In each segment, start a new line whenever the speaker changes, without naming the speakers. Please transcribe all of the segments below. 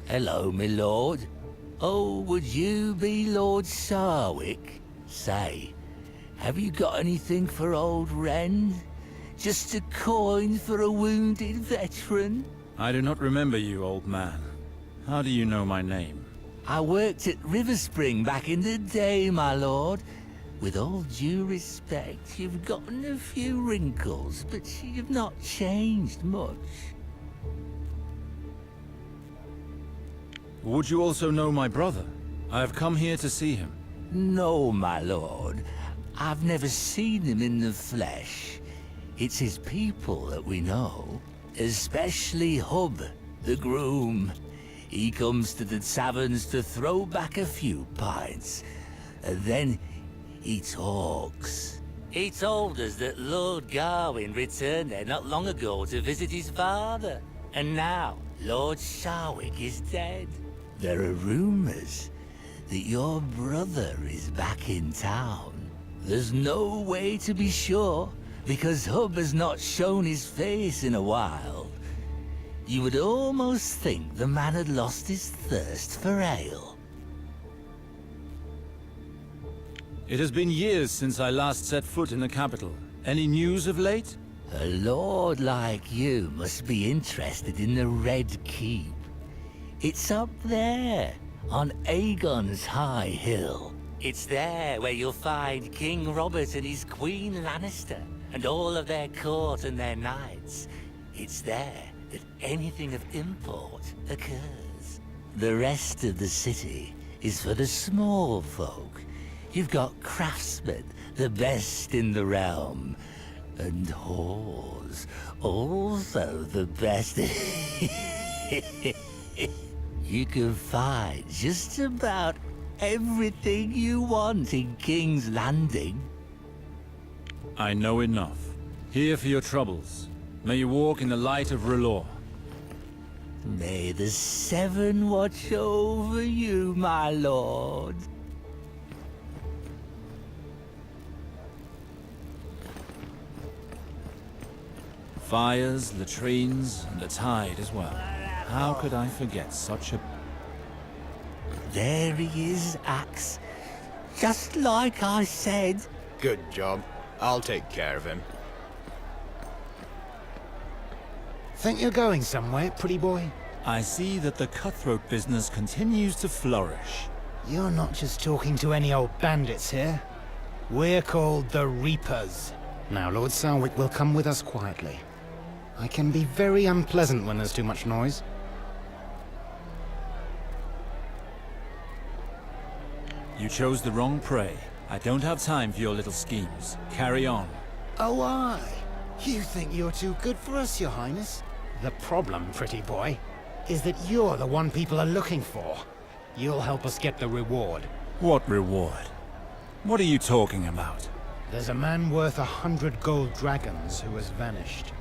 Hello, my lord. Oh, would you be Lord Sarwick? Say, have you got anything for old Ren? Just a coin for a wounded veteran?
I do not remember you, old man. How do you know my name?
I worked at Riverspring back in the day, my lord. With all due respect, you've gotten a few wrinkles, but you've not changed much.
Would you also know my brother? I have come here to see him.
No, my lord. I've never seen him in the flesh. It's his people that we know. Especially Hub, the groom. He comes to the taverns to throw back a few pints. And then he talks. He told us that Lord Garwin returned there not long ago to visit his father. And now, Lord Sarwick is dead. There are rumors that your brother is back in town. There's no way to be sure, because Hub has not shown his face in a while. You would almost think the man had lost his thirst for ale.
It has been years since I last set foot in the capital. Any news of late?
A lord like you must be interested in the Red Keep. It's up there, on Aegon's high hill. It's there where you'll find King Robert and his Queen Lannister, and all of their court and their knights. It's there that anything of import occurs. The rest of the city is for the small folk. You've got craftsmen, the best in the realm, and whores, also the best. You can find just about everything you want in King's Landing.
I know enough. Here for your troubles. May you walk in the light of R'hllor.
May the Seven watch over you, my lord.
Fires, latrines, and the tide as well. How could I forget such a...
There he is, Axe. Just like I said.
Good job. I'll take care of him.
Think you're going somewhere, pretty boy?
I see that the cutthroat business continues to flourish.
You're not just talking to any old bandits here. We're called the Reapers. Now, Lord Sarwick will come with us quietly. I can be very unpleasant when there's too much noise.
You chose the wrong prey. I don't have time for your little schemes. Carry on.
Oh, aye. You think you're too good for us, Your Highness? The problem, pretty boy, is that you're the one people are looking for. You'll help us get the reward.
What reward? What are you talking about?
There's a man worth 100 gold dragons who has vanished.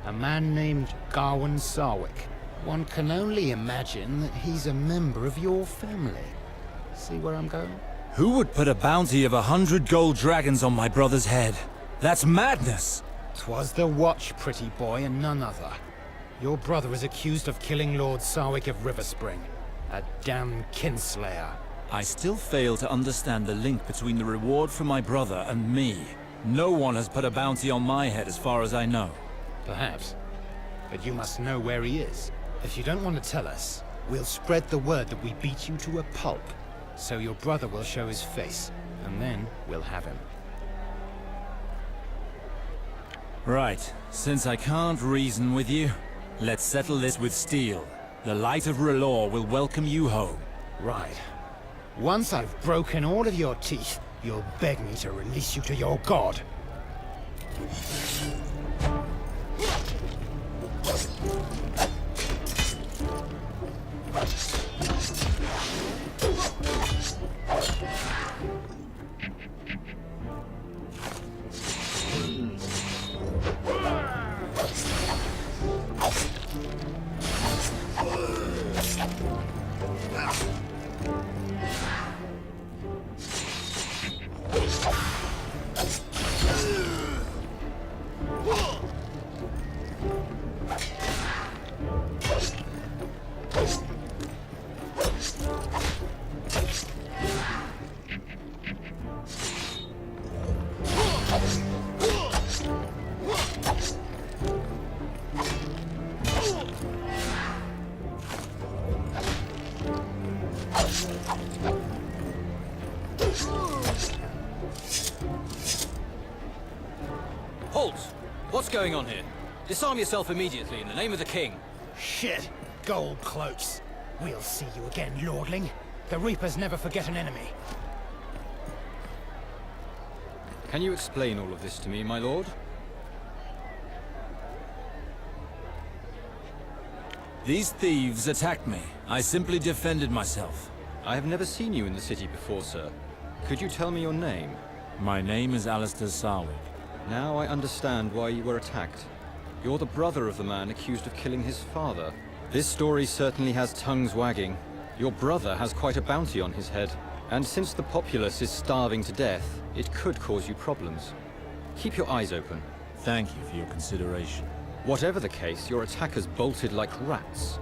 A man named Garwin Sarwick. One can only imagine that he's a member of your family. See where I'm going?
Who would put a bounty of 100 gold dragons on my brother's head? That's madness!
'Twas the Watch, pretty boy, and none other. Your brother is accused of killing Lord Sarwick of Riverspring. A damned kinslayer.
I still fail to understand the link between the reward for my brother and me. No one has put a bounty on my head as far as I know.
Perhaps. But you must know where he is. If you don't want to tell us, we'll spread the word that we beat you to a pulp. So your brother will show his face, and then we'll have him.
Right. Since I can't reason with you, let's settle this with steel. The light of R'hllor will welcome you home.
Right. Once I've broken all of your teeth, you'll beg me to release you to your god.
Halt! What's going on here? Disarm yourself immediately in the name of the king.
Shit! Gold cloaks. We'll see you again, lordling. The Reapers never forget an enemy.
Can you explain all of this to me, my lord?
These thieves attacked me. I simply defended myself.
I have never seen you in the city before, sir. Could you tell me your name?
My name is Alistair Sarwick.
Now I understand why you were attacked. You're the brother of the man accused of killing his father. This story certainly has tongues wagging. Your brother has quite a bounty on his head. And since the populace is starving to death, it could cause you problems. Keep your eyes open.
Thank you for your consideration.
Whatever the case, your attackers bolted like rats.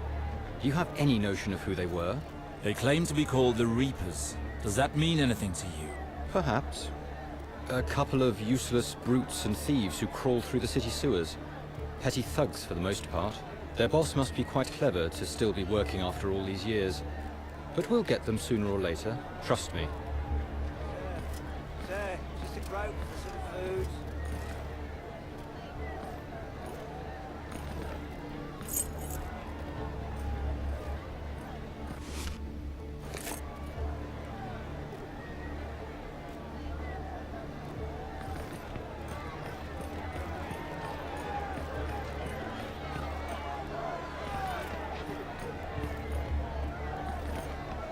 Do you have any notion of who they were?
They claim to be called the Reapers. Does that mean anything to you?
Perhaps. A couple of useless brutes and thieves who crawl through the city sewers. Petty thugs for the most part. Their boss must be quite clever to still be working after all these years. But we'll get them sooner or later, trust me.
Sir, just a grope for some food.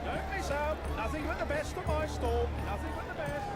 Don't miss out. Nothing but the best of my store. Nothing but the best.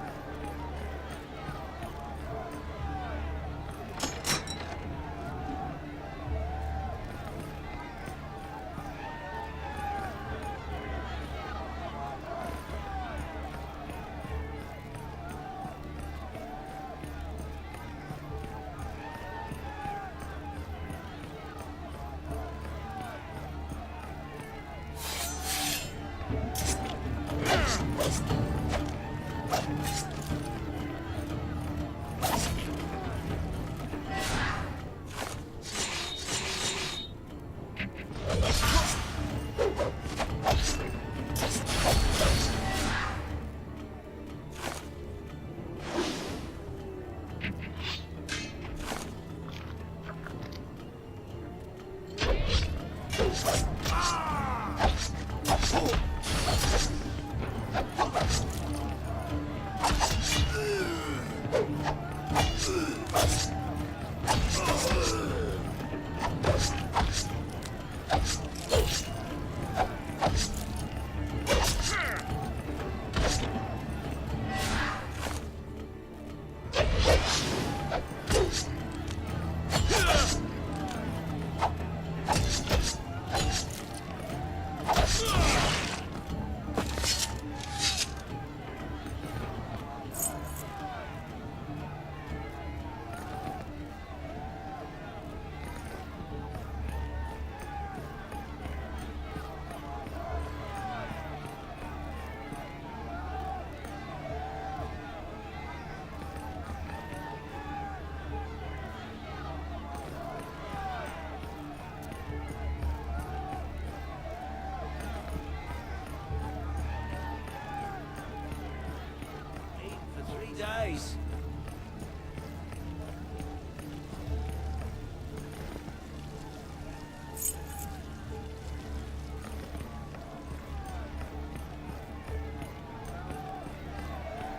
Days.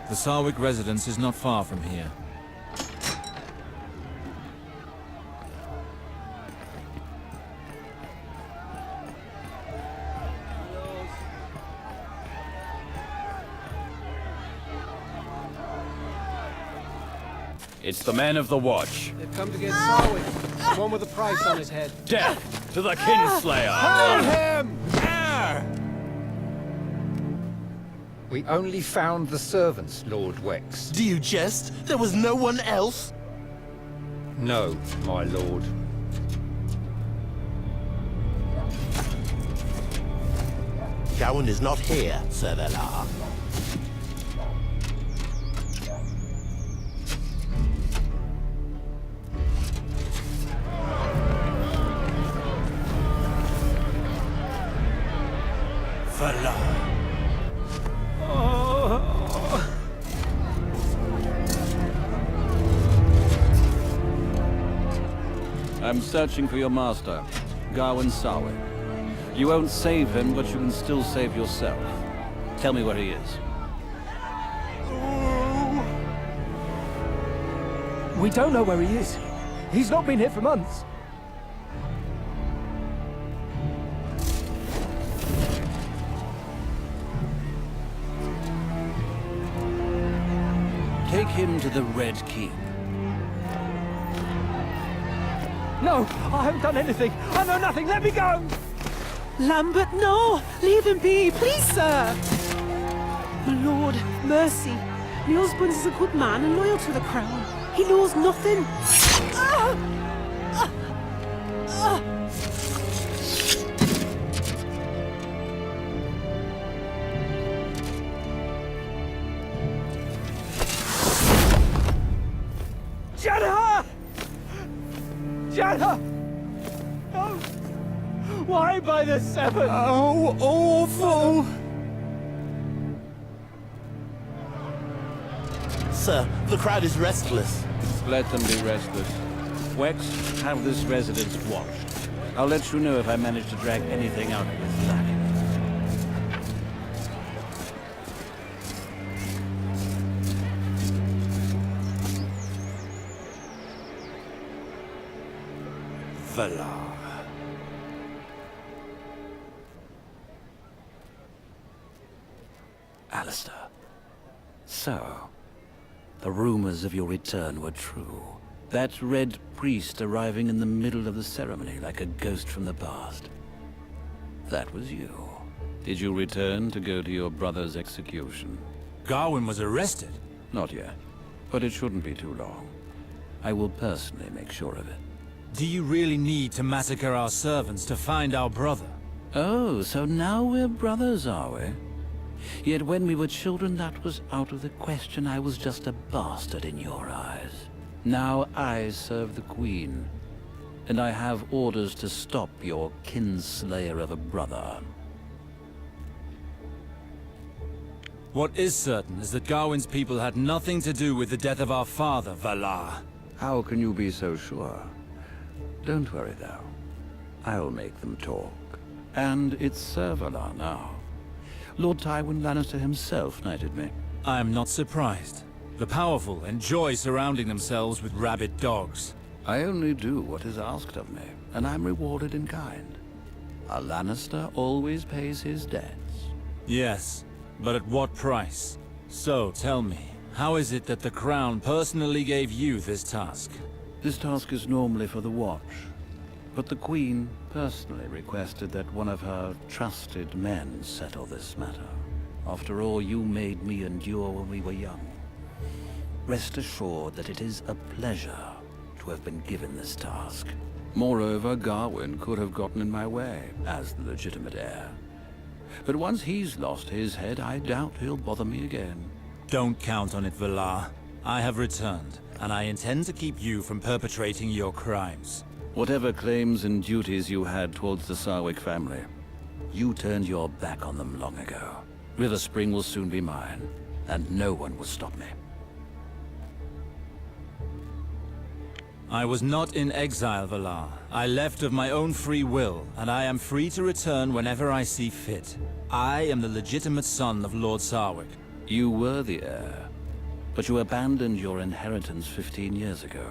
The Sarwick residence is not far from here.
It's the men of the watch.
They've come to get Sarwick. The one with the price on his head.
Death to the Kinslayer!
Hold him!
We only found the servants, Lord Wex.
Do you jest? There was no one else?
No, my lord.
Gawain is not here, Sir Velar.
Velar.
Oh,
I'm searching for your master, Gawain Sarwick. You won't save him, but you can still save yourself. Tell me where he is.
We don't know where he is. He's not been here for months.
Take him to the Red Keep.
No, I haven't done anything. I know nothing. Let me go!
Lambert, no! Leave him be, please, sir! My lord, mercy. My husband is a good man and loyal to the crown. He knows nothing.
Jenna! Jenna! No! Why by the seven?
Oh, awful! Sir, the crowd is restless.
Let them be restless. Wex, have this residence watched. I'll let you know if I manage to drag anything out of this lack.
Valar.
Alistair. So, the rumors of your return were true. That red priest arriving in the middle of the ceremony like a ghost from the past. That was you. Did you return to go to your brother's execution?
Gawain was arrested.
Not yet, but it shouldn't be too long. I will personally make sure of it.
Do you really need to massacre our servants to find our brother?
Oh, so now we're brothers, are we? Yet when we were children, that was out of the question. I was just a bastard in your eyes. Now I serve the Queen, and I have orders to stop your kinslayer of a brother.
What is certain is that Gawain's people had nothing to do with the death of our father, Valar.
How can you be so sure? Don't worry, though. I'll make them talk. And it's Sir Valar now. Lord Tywin Lannister himself knighted me.
I am not surprised. The powerful enjoy surrounding themselves with rabid dogs.
I only do what is asked of me, and I'm rewarded in kind. A Lannister always pays his debts.
Yes, but at what price? So, tell me, how is it that the Crown personally gave you this task?
This task is normally for the Watch, but the Queen personally requested that one of her trusted men settle this matter. After all you made me endure when we were young. Rest assured that it is a pleasure to have been given this task. Moreover, Gawain could have gotten in my way as the legitimate heir. But once he's lost his head, I doubt he'll bother me again.
Don't count on it, Valar. I have returned, and I intend to keep you from perpetrating your crimes.
Whatever claims and duties you had towards the Sarwick family, you turned your back on them long ago. River Spring will soon be mine, and no one will stop me.
I was not in exile, Valar. I left of my own free will, and I am free to return whenever I see fit. I am the legitimate son of Lord Sarwick.
You were the heir, but you abandoned your inheritance 15 years ago.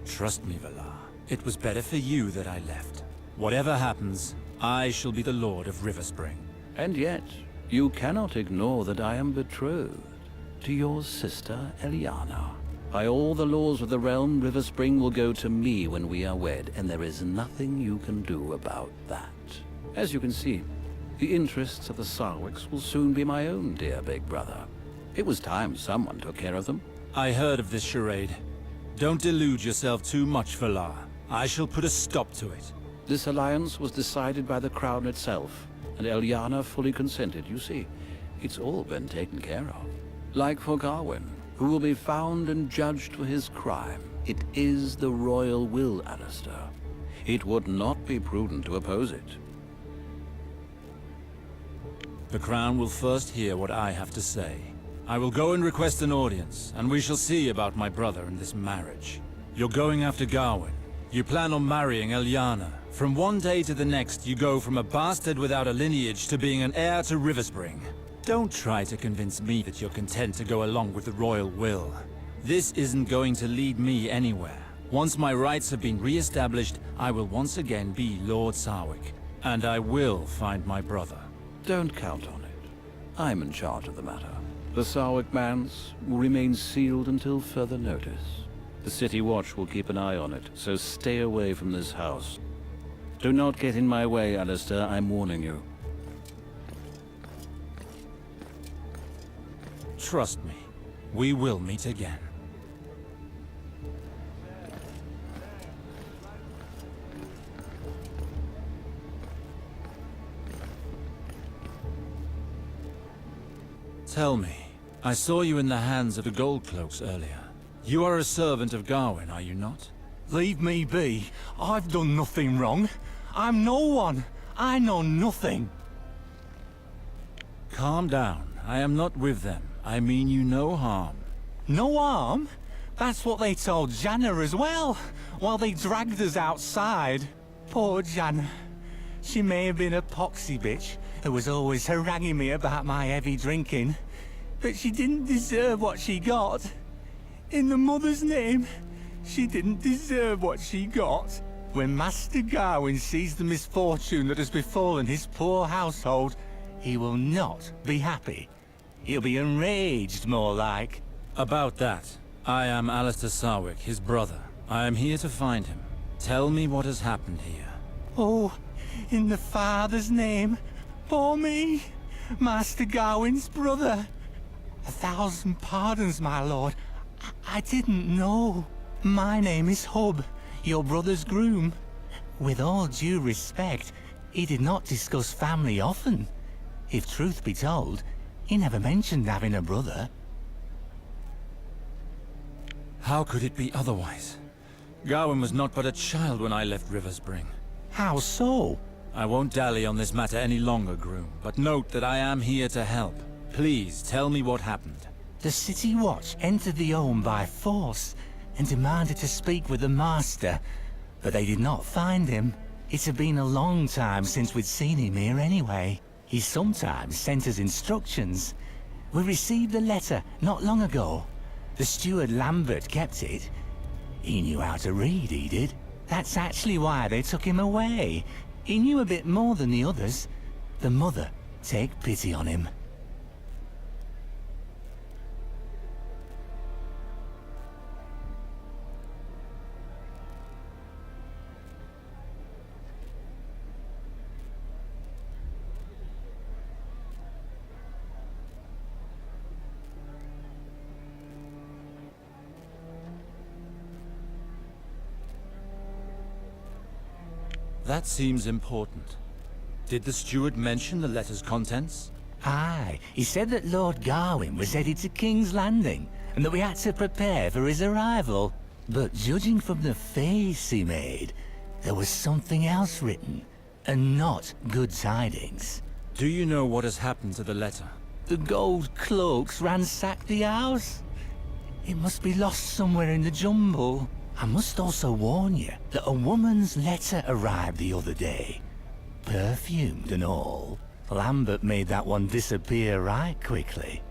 Trust me, Valar. It was better for you that I left. Whatever happens, I shall be the Lord of River Spring.
And yet, you cannot ignore that I am betrothed to your sister, Eliana. By all the laws of the realm, River Spring will go to me when we are wed, and there is nothing you can do about that. As you can see, the interests of the Sarwicks will soon be my own, dear big brother. It was time someone took care of them.
I heard of this charade. Don't delude yourself too much, Valar. I shall put a stop to it.
This alliance was decided by the Crown itself, and Eliana fully consented, you see. It's all been taken care of. Like for Gawain, who will be found and judged for his crime. It is the royal will, Alistair. It would not be prudent to oppose it.
The Crown will first hear what I have to say. I will go and request an audience, and we shall see about my brother and this marriage. You're going after Gawain, You plan on marrying Eliana. From one day to the next, you go from a bastard without a lineage to being an heir to Riverspring. Don't try to convince me that you're content to go along with the royal will. This isn't going to lead me anywhere. Once my rights have been re-established, I will once again be Lord Sarwick. And I will find my brother.
Don't count on it. I'm in charge of the matter. The Sarwick lands will remain sealed until further notice. The City Watch will keep an eye on it, so stay away from this house. Do not get in my way, Alistair, I'm warning you.
Trust me, we will meet again. Tell me, I saw you in the hands of the Gold Cloaks earlier. You are a servant of Gawain, are you not?
Leave me be. I've done nothing wrong. I'm no one. I know nothing.
Calm down. I am not with them. I mean you no harm.
No harm? That's what they told Janna as well, while they dragged us outside. Poor Janna. She may have been a poxy bitch who was always haranguing me about my heavy drinking, but she didn't deserve what she got. In the Mother's name, she didn't deserve what she got. When Master Gawain sees the misfortune that has befallen his poor household, he will not be happy. He'll be enraged, more like.
About that, I am Alistair Sarwick, his brother. I am here to find him. Tell me what has happened here.
Oh, in the Father's name, poor me, Master Gawain's brother. 1,000 pardons, my lord. I didn't know. My name is Hub, your brother's groom. With all due respect, he did not discuss family often. If truth be told, he never mentioned having a brother.
How could it be otherwise? Gawain was not but a child when I left Riverspring.
How so?
I won't dally on this matter any longer, groom, but note that I am here to help. Please, tell me what happened.
The City Watch entered the home by force and demanded to speak with the Master, but they did not find him. It had been a long time since we'd seen him here anyway. He sometimes sent us instructions. We received a letter not long ago. The steward Lambert kept it. He knew how to read, he did. That's actually why they took him away. He knew a bit more than the others. The mother take pity on him.
That seems important. Did the steward mention the letter's contents?
Aye, he said that Lord Gawain was headed to King's Landing, and that we had to prepare for his arrival. But judging from the face he made, there was something else written, and not good tidings.
Do you know what has happened to the letter?
The Gold Cloaks ransacked the house. It must be lost somewhere in the jumble. I must also warn you that a woman's letter arrived the other day. Perfumed and all. Lambert made that one disappear right quickly.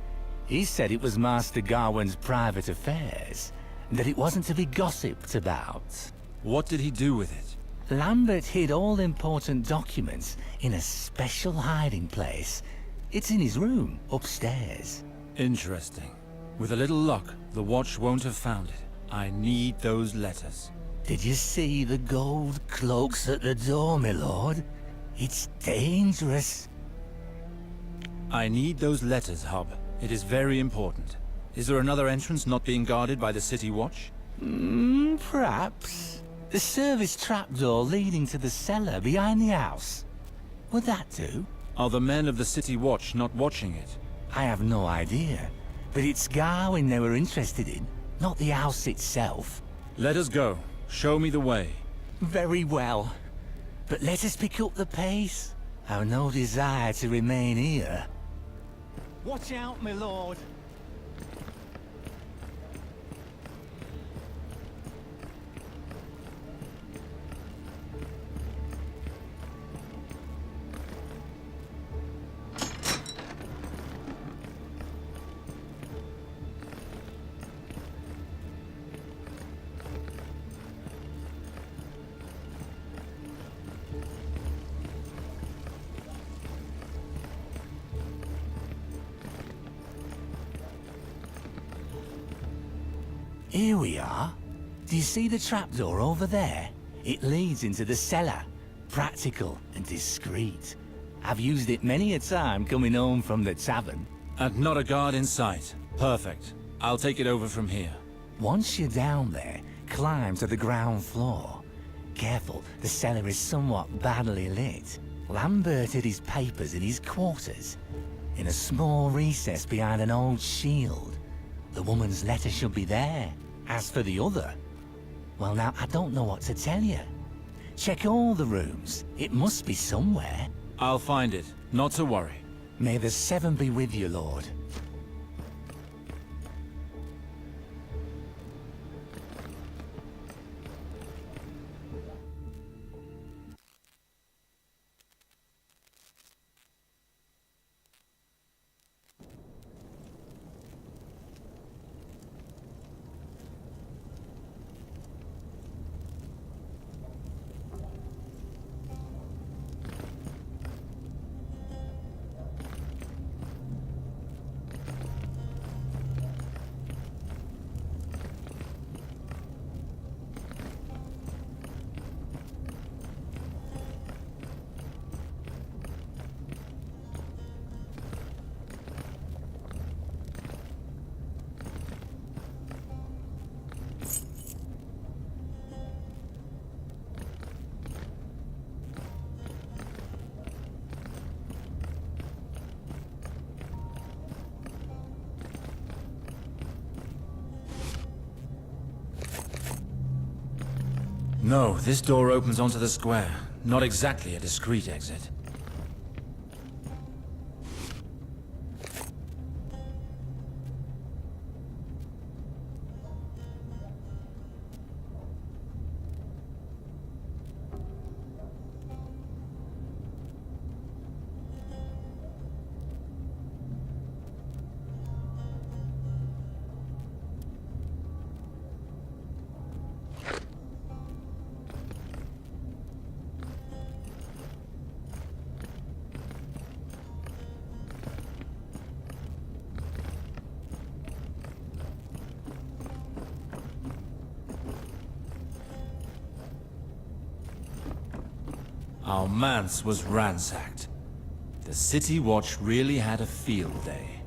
He said it was Master Gawain's private affairs, and that it wasn't to be gossiped about.
What did he do with it?
Lambert hid all important documents in a special hiding place. It's in his room, upstairs.
Interesting. With a little luck, the watch won't have found it. I need those letters.
Did you see the Gold Cloaks at the door, my lord? It's dangerous.
I need those letters, Hub. It is very important. Is there another entrance not being guarded by the City Watch?
Perhaps. The service trapdoor leading to the cellar behind the house. Would that do?
Are the men of the City Watch not watching it?
I have no idea. But it's Gawain they were interested in, not the house itself.
Let us go. Show me the way.
Very well. But let us pick up the pace. I've no desire to remain here. Watch out, my lord. Here we are. Do you see the trapdoor over there? It leads into the cellar. Practical and discreet. I've used it many a time coming home from the tavern.
And not a guard in sight. Perfect. I'll take it over from here.
Once you're down there, climb to the ground floor. Careful, the cellar is somewhat badly lit. Lambert hid his papers in his quarters, in a small recess behind an old shield. The woman's letter should be there. As for the other, well now, I don't know what to tell you. Check all the rooms. It must be somewhere.
I'll find it. Not to worry.
May the Seven be with you, Lord.
No, this door opens onto the square. Not exactly a discreet exit. Our manse was ransacked. The City Watch really had a field day.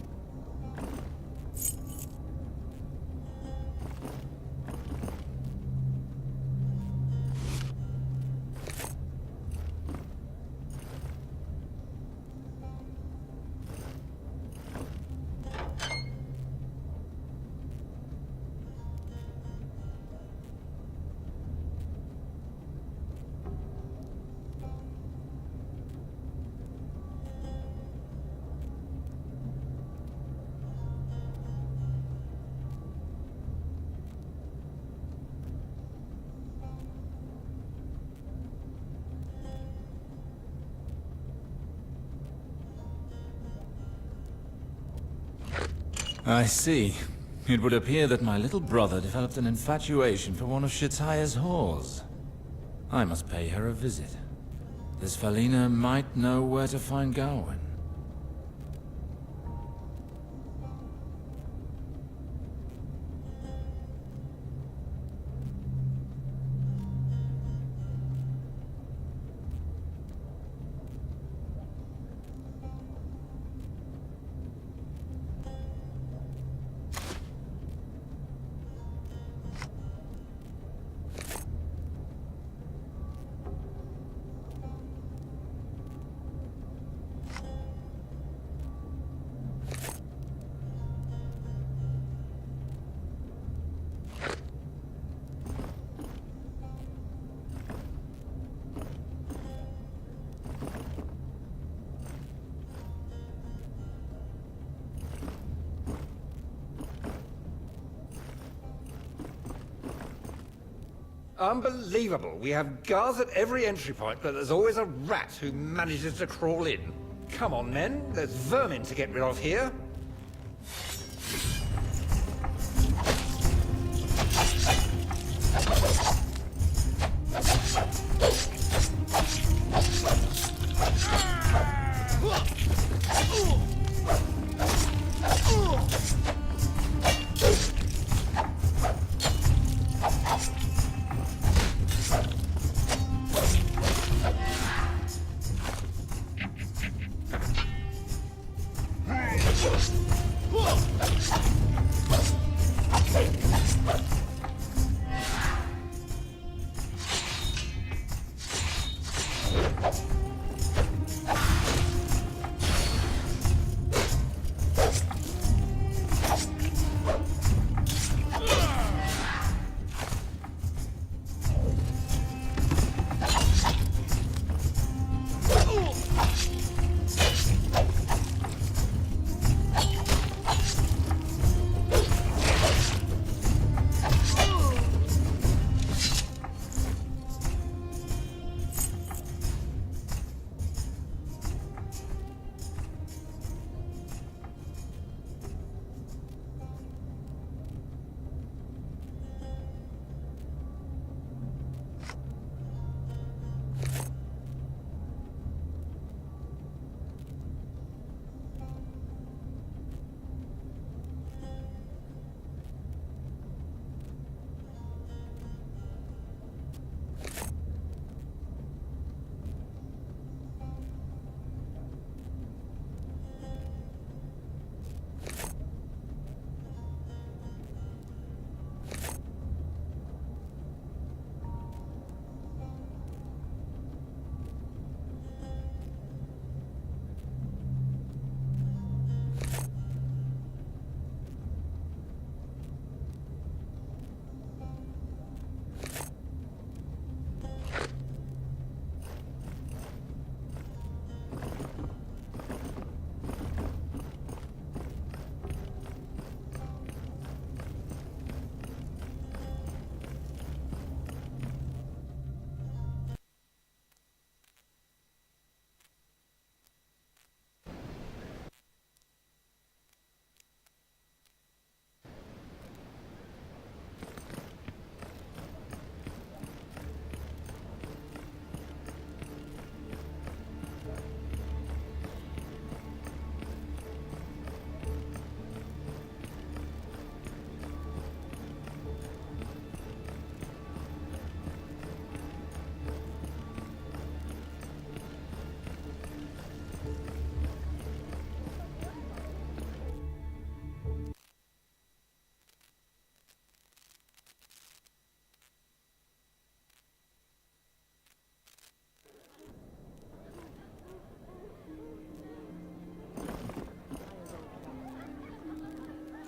I see. It would appear that my little brother developed an infatuation for one of Shataya's whores. I must pay her a visit. This Valina might know where to find Gawain.
Unbelievable. We have guards at every entry point, but there's always a rat who manages to crawl in. Come on, men. There's vermin to get rid of here.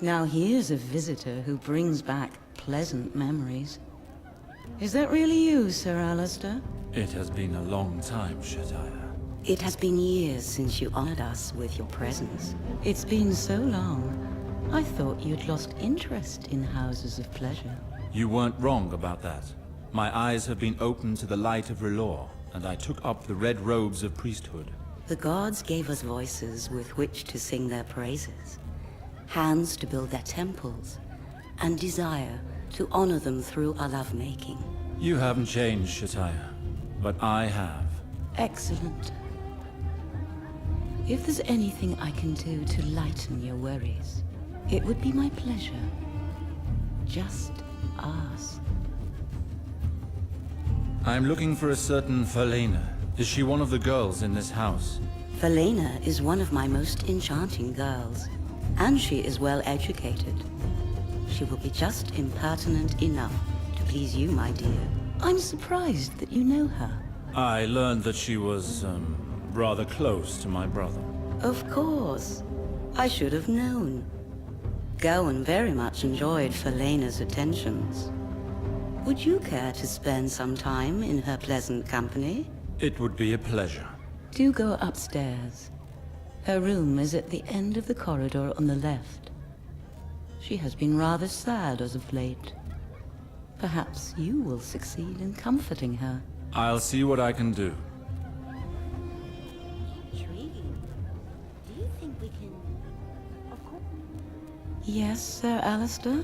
Now here's a visitor who brings back pleasant memories. Is that really you, Sir Alistair?
It has been a long time, Shetaya.
It has been years since you honored us with your presence. It's been so long. I thought you'd lost interest in houses of pleasure.
You weren't wrong about that. My eyes have been opened to the light of R'hllor, and I took up the red robes of priesthood.
The gods gave us voices with which to sing their praises, hands to build their temples, and desire to honor them through our lovemaking.
You haven't changed, Shetaya, but I have.
Excellent. If there's anything I can do to lighten your worries, it would be my pleasure. Just ask.
I'm looking for a certain Falena. Is she one of the girls in this house?
Falena is one of my most enchanting girls, and she is well educated. She will be just impertinent enough to please you, my dear. I'm surprised that you know her.
I learned that she was, rather close to my brother.
Of course. I should have known. Gawain very much enjoyed Falena's attentions. Would you care to spend some time in her pleasant company?
It would be a pleasure.
Do go upstairs. Her room is at the end of the corridor on the left. She has been rather sad as of late. Perhaps you will succeed in comforting her.
I'll see what I can do.
Intriguing. Do you think we can... Of course. Yes, Sir Alistair?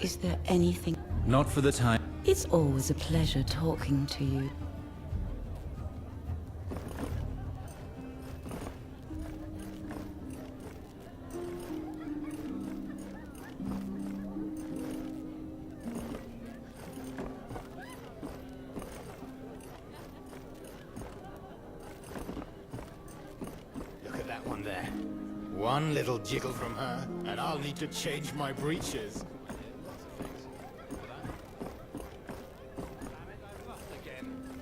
Is there anything...
Not for the time.
It's always a pleasure talking to you.
Look at that one there. One little jiggle from her, and I'll need to change my breeches.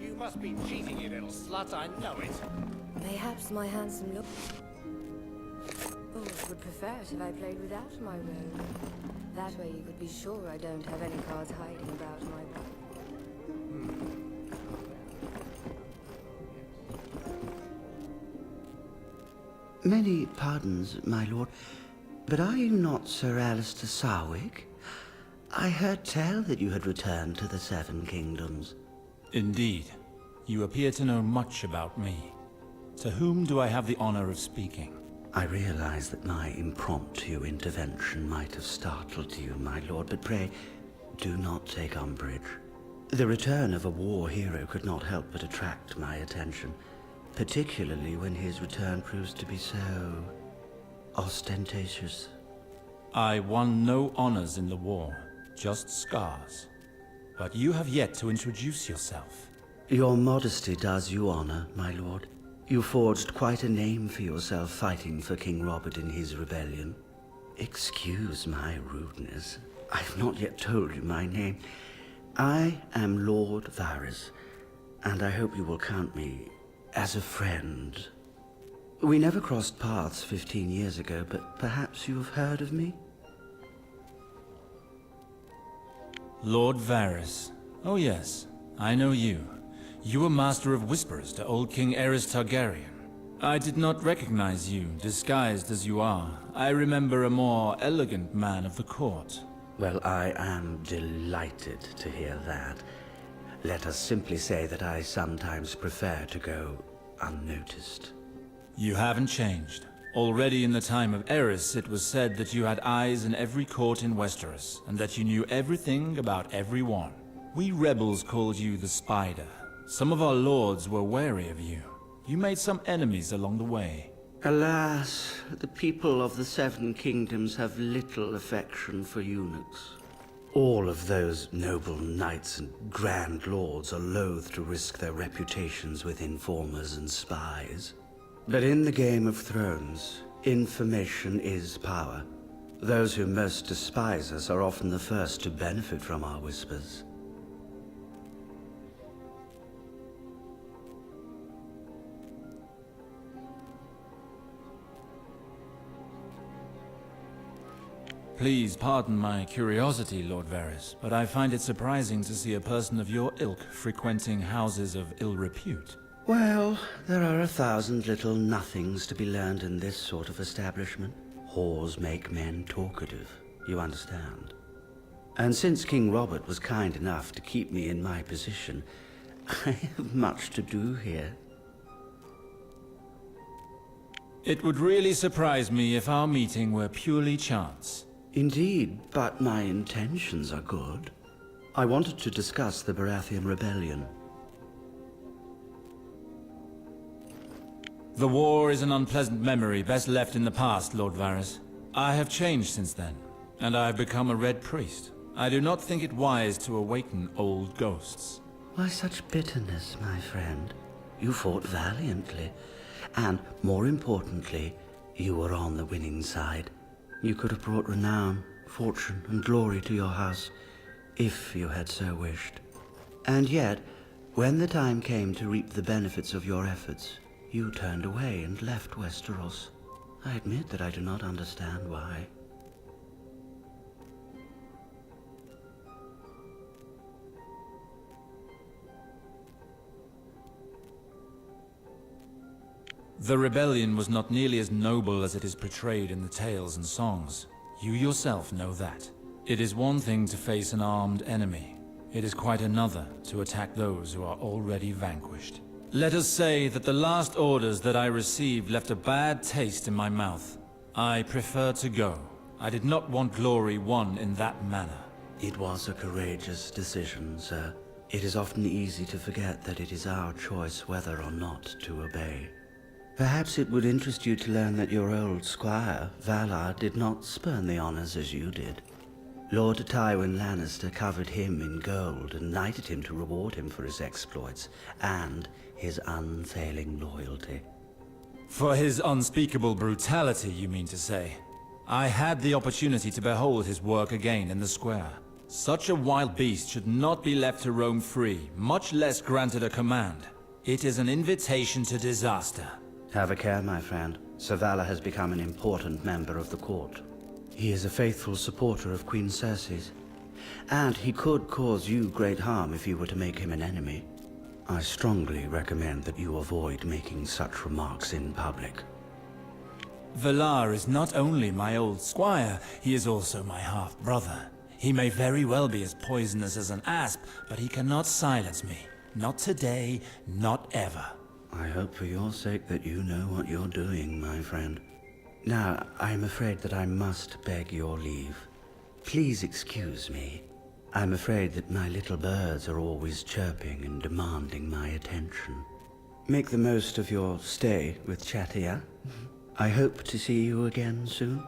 You must be cheating, you little slut, I know it.
Perhaps my handsome look... Bulls would prefer it if I played without my robe. That way you could be sure I don't have any cards hiding about my back.
Many pardons, my lord, but are you not Sir Alistair Sarwick? I heard tell that you had returned to the Seven Kingdoms.
Indeed. You appear to know much about me. To whom do I have the honor of speaking?
I realize that my impromptu intervention might have startled you, my lord, but pray, do not take umbrage. The return of a war hero could not help but attract my attention, particularly when his return proves to be so... ostentatious.
I won no honors in the war, just scars. But you have yet to introduce yourself.
Your modesty does you honor, my lord. You forged quite a name for yourself fighting for King Robert in his rebellion. Excuse my rudeness. I've not yet told you my name. I am Lord Varys, and I hope you will count me as a friend. We never crossed paths 15 years ago, but perhaps you have heard of me?
Lord Varys. Oh yes, I know you. You were Master of Whispers to old King Aerys Targaryen. I did not recognize you, disguised as you are. I remember a more elegant man of the court.
Well, I am delighted to hear that. Let us simply say that I sometimes prefer to go unnoticed.
You haven't changed. Already in the time of Aerys, it was said that you had eyes in every court in Westeros, and that you knew everything about everyone. We rebels called you the Spider. Some of our lords were wary of you. You made some enemies along the way.
Alas, the people of the Seven Kingdoms have little affection for eunuchs. All of those noble knights and grand lords are loath to risk their reputations with informers and spies. But in the Game of Thrones, information is power. Those who most despise us are often the first to benefit from our whispers.
Please pardon my curiosity, Lord Varys, but I find it surprising to see a person of your ilk frequenting houses of ill repute.
Well, there are 1,000 little nothings to be learned in this sort of establishment. Whores make men talkative, you understand. And since King Robert was kind enough to keep me in my position, I have much to do here.
It would really surprise me if our meeting were purely chance.
Indeed, but my intentions are good. I wanted to discuss the Baratheon rebellion.
The war is an unpleasant memory best left in the past, Lord Varys. I have changed since then, and I have become a Red Priest. I do not think it wise to awaken old ghosts.
Why such bitterness, my friend? You fought valiantly, and, more importantly, you were on the winning side. You could have brought renown, fortune, and glory to your house, if you had so wished. And yet, when the time came to reap the benefits of your efforts, you turned away and left Westeros. I admit that I do not understand why.
The rebellion was not nearly as noble as it is portrayed in the tales and songs. You yourself know that. It is one thing to face an armed enemy. It is quite another to attack those who are already vanquished. Let us say that the last orders that I received left a bad taste in my mouth. I prefer to go. I did not want glory won in that manner.
It was a courageous decision, sir. It is often easy to forget that it is our choice whether or not to obey. Perhaps it would interest you to learn that your old squire, Valar, did not spurn the honors as you did. Lord Tywin Lannister covered him in gold and knighted him to reward him for his exploits and his unfailing loyalty.
For his unspeakable brutality, you mean to say? I had the opportunity to behold his work again in the square. Such a wild beast should not be left to roam free, much less granted a command. It is an invitation to disaster.
Have a care, my friend. Sir Valar has become an important member of the court. He is a faithful supporter of Queen Cersei's, and he could cause you great harm if you were to make him an enemy. I strongly recommend that you avoid making such remarks in public.
Valar is not only my old squire, he is also my half-brother. He may very well be as poisonous as an asp, but he cannot silence me. Not today, not ever.
I hope for your sake that you know what you're doing, my friend. Now, I'm afraid that I must beg your leave. Please excuse me. I'm afraid that my little birds are always chirping and demanding my attention. Make the most of your stay with Chatia. I hope to see you again soon.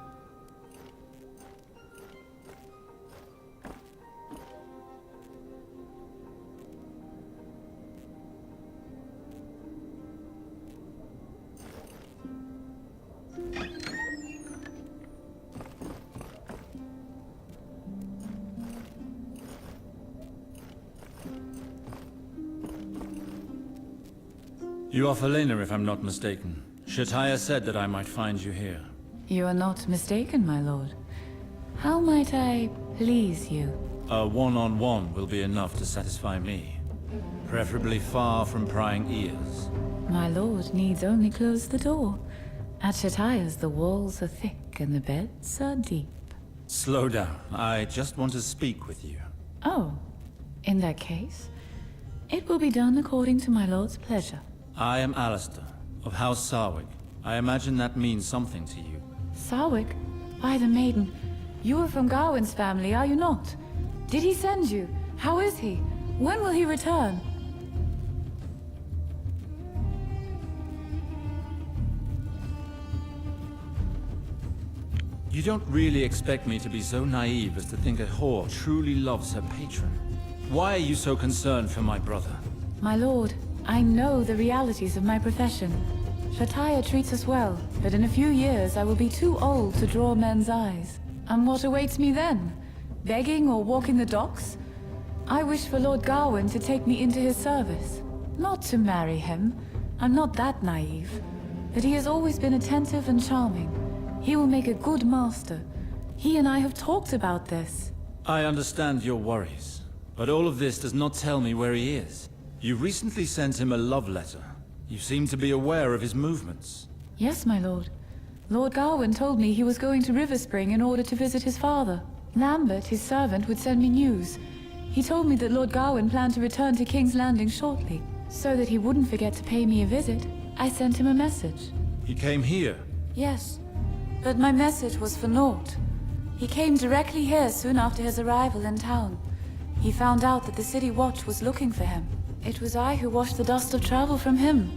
You are Felena, if I'm not mistaken. Chatia said that I might find you here.
You are not mistaken, my lord. How might I please you?
A one-on-one will be enough to satisfy me. Preferably far from prying ears.
My lord needs only close the door. At Chatia's, the walls are thick and the beds are deep.
Slow down. I just want to speak with you.
Oh, in that case, it will be done according to my lord's pleasure.
I am Alistair, of House Sarwick. I imagine that means something to you.
Sarwick? By the maiden. You are from Gawain's family, are you not? Did he send you? How is he? When will he return?
You don't really expect me to be so naive as to think a whore truly loves her patron. Why are you so concerned for my brother?
My lord, I know the realities of my profession. Chatia treats us well, but in a few years I will be too old to draw men's eyes. And what awaits me then? Begging or walking the docks? I wish for Lord Gawain to take me into his service. Not to marry him. I'm not that naive. But he has always been attentive and charming. He will make a good master. He and I have talked about this.
I understand your worries, but all of this does not tell me where he is. You recently sent him a love letter. You seem to be aware of his movements.
Yes, my lord. Lord Gawain told me he was going to River Spring in order to visit his father. Lambert, his servant, would send me news. He told me that Lord Gawain planned to return to King's Landing shortly. So that he wouldn't forget to pay me a visit, I sent him a message.
He came here?
Yes, but my message was for naught. He came directly here soon after his arrival in town. He found out that the City Watch was looking for him. It was I who washed the dust of travel from him.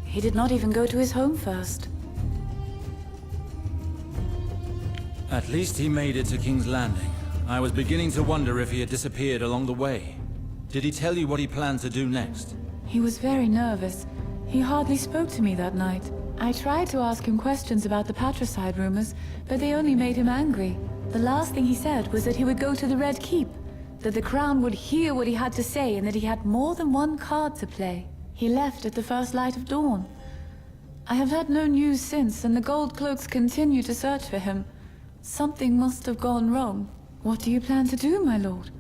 He did not even go to his home first.
At least he made it to King's Landing. I was beginning to wonder if he had disappeared along the way. Did he tell you what he planned to do next?
He was very nervous. He hardly spoke to me that night. I tried to ask him questions about the patricide rumors, but they only made him angry. The last thing he said was that he would go to the Red Keep, that the Crown would hear what he had to say, and that he had more than one card to play. He left at the first light of dawn. I have had no news since, and the Gold Cloaks continue to search for him. Something must have gone wrong. What do you plan to do, my lord?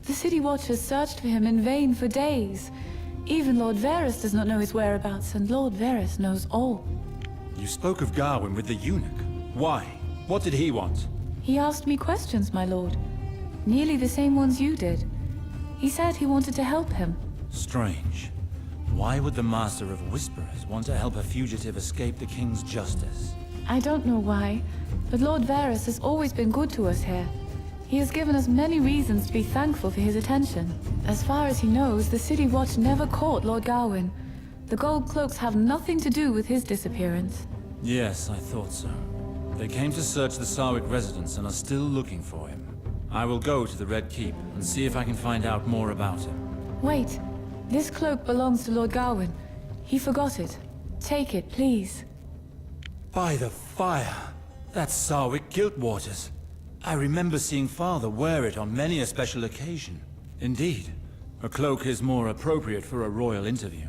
The City Watch has searched for him in vain for days. Even Lord Varys does not know his whereabouts, and Lord Varys knows all.
You spoke of Gawain with the eunuch. Why? What did he want?
He asked me questions, my lord. Nearly the same ones you did. He said he wanted to help him.
Strange. Why would the Master of Whisperers want to help a fugitive escape the King's justice?
I don't know why, but Lord Varys has always been good to us here. He has given us many reasons to be thankful for his attention. As far as he knows, the City Watch never caught Lord Gawain. The Gold Cloaks have nothing to do with his disappearance.
Yes, I thought so. They came to search the Sarwick residence and are still looking for him. I will go to the Red Keep and see if I can find out more about him.
Wait. This cloak belongs to Lord Gawain. He forgot it. Take it, please.
By the fire! That's Sarwick Giltwaters. I remember seeing Father wear it on many a special occasion. Indeed, a cloak is more appropriate for a royal interview.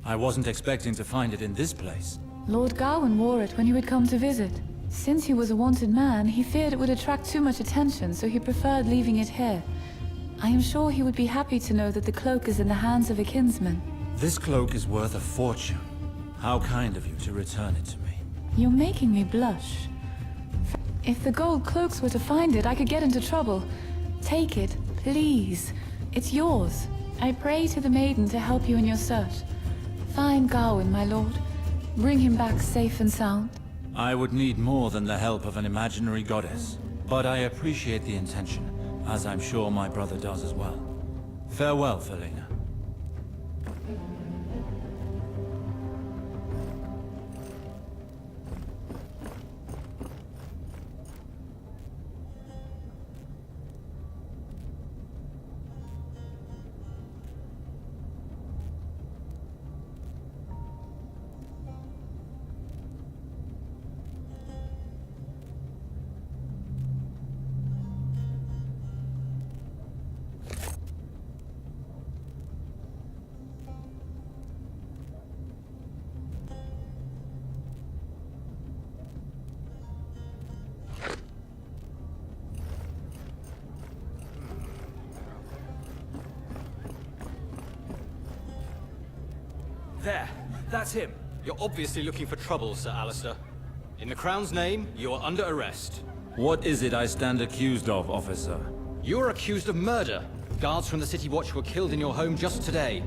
I wasn't expecting to find it in this place.
Lord Gawain wore it when he would come to visit. Since he was a wanted man, he feared it would attract too much attention, so he preferred leaving it here. I am sure he would be happy to know that the cloak is in the hands of a kinsman.
This cloak is worth a fortune. How kind of you to return it to me.
You're making me blush. If the Gold Cloaks were to find it, I could get into trouble. Take it, please. It's yours. I pray to the maiden to help you in your search. Find Gawain, my lord. Bring him back safe and sound.
I would need more than the help of an imaginary goddess. But I appreciate the intention, as I'm sure my brother does as well. Farewell, Felina.
There, that's him. You're obviously looking for trouble, Sir Alistair. In the Crown's name, you are under arrest.
What is it I stand accused of, officer?
You are accused of murder. Guards from the City Watch were killed in your home just today.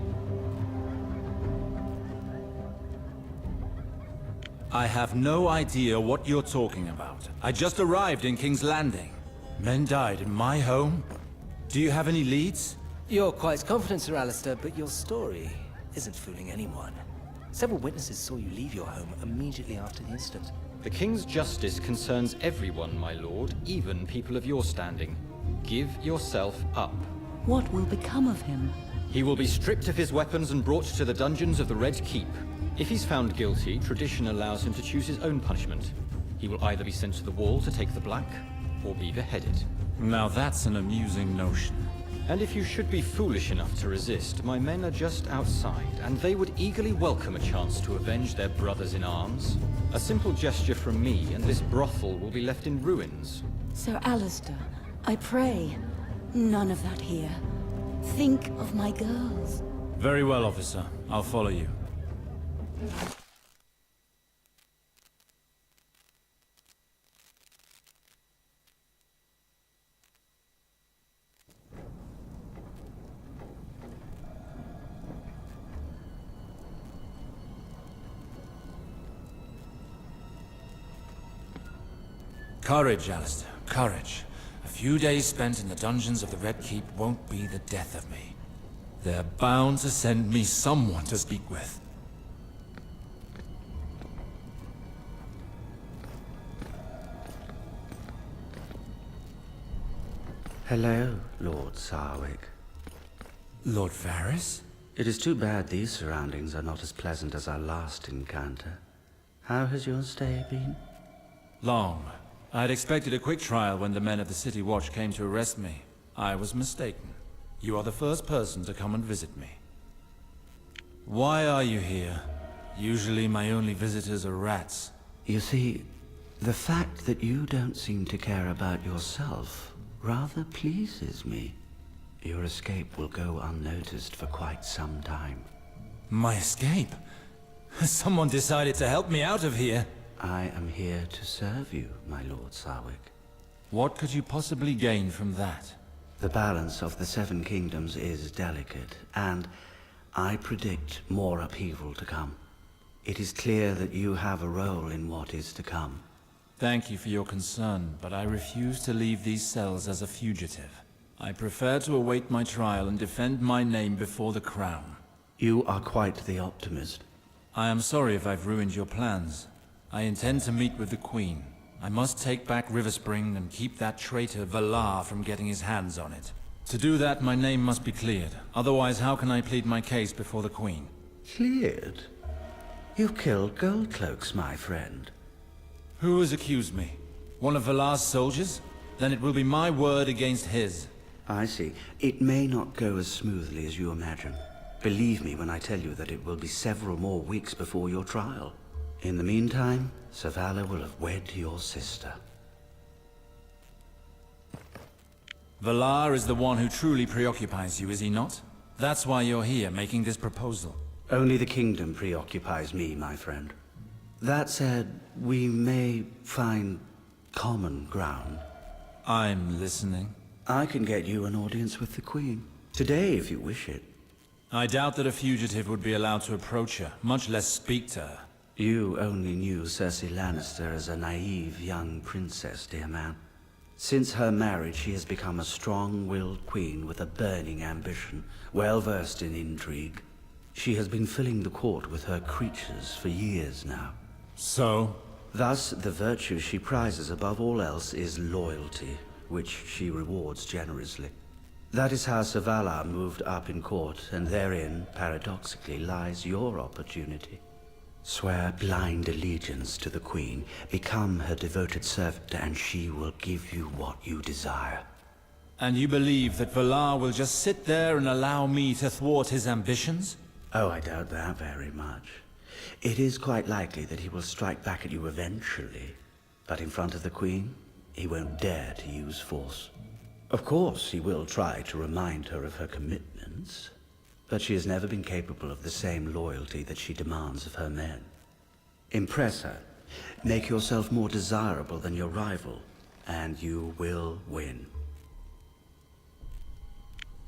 I have no idea what you're talking about. I just arrived in King's Landing. Men died in my home? Do you have any leads?
You're quite confident, Sir Alistair, but your story isn't fooling anyone. Several witnesses saw you leave your home immediately after the incident.
The King's justice concerns everyone, my lord, even people of your standing. Give yourself up.
What will become of him?
He will be stripped of his weapons and brought to the dungeons of the Red Keep. If he's found guilty, tradition allows him to choose his own punishment. He will either be sent to the wall to take the black, or be beheaded.
Now that's an amusing notion.
And if you should be foolish enough to resist, my men are just outside, and they would eagerly welcome a chance to avenge their brothers in arms. A simple gesture from me, and this brothel will be left in ruins.
Sir Alistair, I pray, none of that here. Think of my girls.
Very well, officer. I'll follow you. Courage, Alistair, courage. A few days spent in the dungeons of the Red Keep won't be the death of me. They're bound to send me someone to speak with.
Hello, Lord Sarwick.
Lord Varys?
It is too bad these surroundings are not as pleasant as our last encounter. How has your stay been?
Long. I had expected a quick trial when the men of the City Watch came to arrest me. I was mistaken. You are the first person to come and visit me. Why are you here? Usually my only visitors are rats.
You see, the fact that you don't seem to care about yourself rather pleases me. Your escape will go unnoticed for quite some time.
My escape? Has someone decided to help me out of here?
I am here to serve you, my Lord Sarwick.
What could you possibly gain from that?
The balance of the Seven Kingdoms is delicate, and I predict more upheaval to come. It is clear that you have a role in what is to come.
Thank you for your concern, but I refuse to leave these cells as a fugitive. I prefer to await my trial and defend my name before the Crown.
You are quite the optimist.
I am sorry if I've ruined your plans. I intend to meet with the Queen. I must take back Riverspring and keep that traitor Valar from getting his hands on it. To do that, my name must be cleared. Otherwise, how can I plead my case before the Queen?
Cleared? You killed Goldcloaks, my friend.
Who has accused me? One of Valar's soldiers? Then it will be my word against his.
I see. It may not go as smoothly as you imagine. Believe me when I tell you that it will be several more weeks before your trial. In the meantime, Savala will have wed your sister.
Valar is the one who truly preoccupies you, is he not? That's why you're here, making this proposal.
Only the kingdom preoccupies me, my friend. That said, we may find common ground.
I'm listening.
I can get you an audience with the Queen. Today, if you wish it.
I doubt that a fugitive would be allowed to approach her, much less speak to her.
You only knew Cersei Lannister as a naive young princess, dear man. Since her marriage, she has become a strong-willed queen with a burning ambition, well-versed in intrigue. She has been filling the court with her creatures for years now.
So?
Thus, the virtue she prizes above all else is loyalty, which she rewards generously. That is how Savala moved up in court, and therein, paradoxically, lies your opportunity. Swear blind allegiance to the Queen, become her devoted servant, and she will give you what you desire.
And you believe that Valar will just sit there and allow me to thwart his ambitions?
Oh, I doubt that very much. It is quite likely that he will strike back at you eventually, but in front of the Queen, he won't dare to use force. Of course, he will try to remind her of her commitments, but she has never been capable of the same loyalty that she demands of her men. Impress her, make yourself more desirable than your rival, and you will win.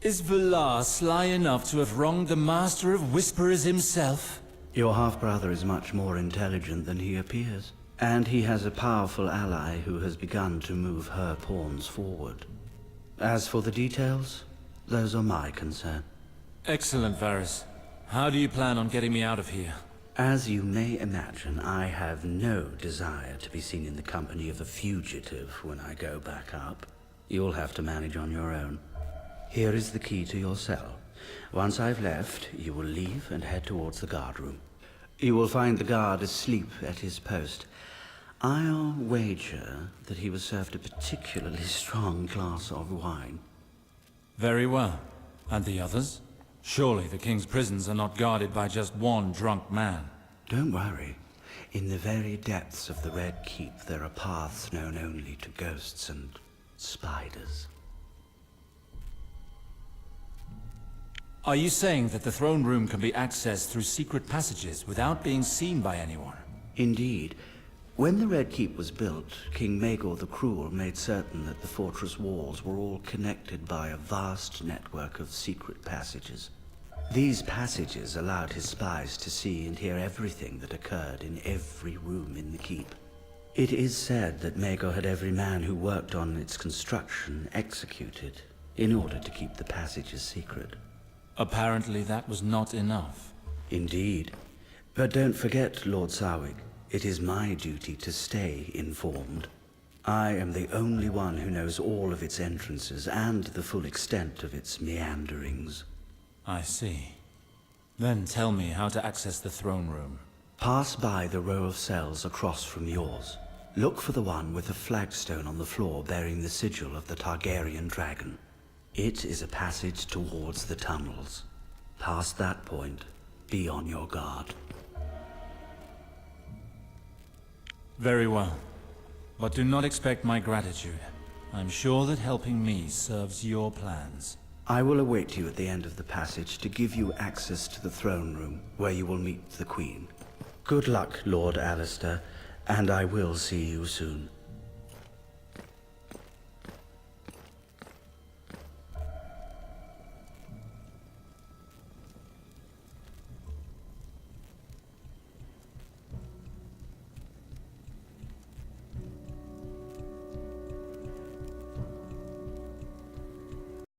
Is Valar sly enough to have wronged the Master of Whisperers himself?
Your half-brother is much more intelligent than he appears, and he has a powerful ally who has begun to move her pawns forward. As for the details, those are my concern.
Excellent, Varys. How do you plan on getting me out of here?
As you may imagine, I have no desire to be seen in the company of a fugitive when I go back up. You'll have to manage on your own. Here is the key to your cell. Once I've left, you will leave and head towards the guard room. You will find the guard asleep at his post. I'll wager that he was served a particularly strong glass of wine.
Very well. And the others? Surely the king's prisons are not guarded by just one drunk man.
Don't worry. In the very depths of the Red Keep, there are paths known only to ghosts and spiders.
Are you saying that the throne room can be accessed through secret passages without being seen by anyone?
Indeed. When the Red Keep was built, King Maegor the Cruel made certain that the fortress walls were all connected by a vast network of secret passages. These passages allowed his spies to see and hear everything that occurred in every room in the keep. It is said that Maegor had every man who worked on its construction executed in order to keep the passages secret.
Apparently that was not enough.
Indeed. But don't forget, Lord Sarwick, it is my duty to stay informed. I am the only one who knows all of its entrances and the full extent of its meanderings.
I see. Then tell me how to access the throne room.
Pass by the row of cells across from yours. Look for the one with the flagstone on the floor bearing the sigil of the Targaryen dragon. It is a passage towards the tunnels. Past that point, be on your guard.
Very well. But do not expect my gratitude. I'm sure that helping me serves your plans.
I will await you at the end of the passage to give you access to the throne room, where you will meet the Queen. Good luck, Lord Alistair, and I will see you soon.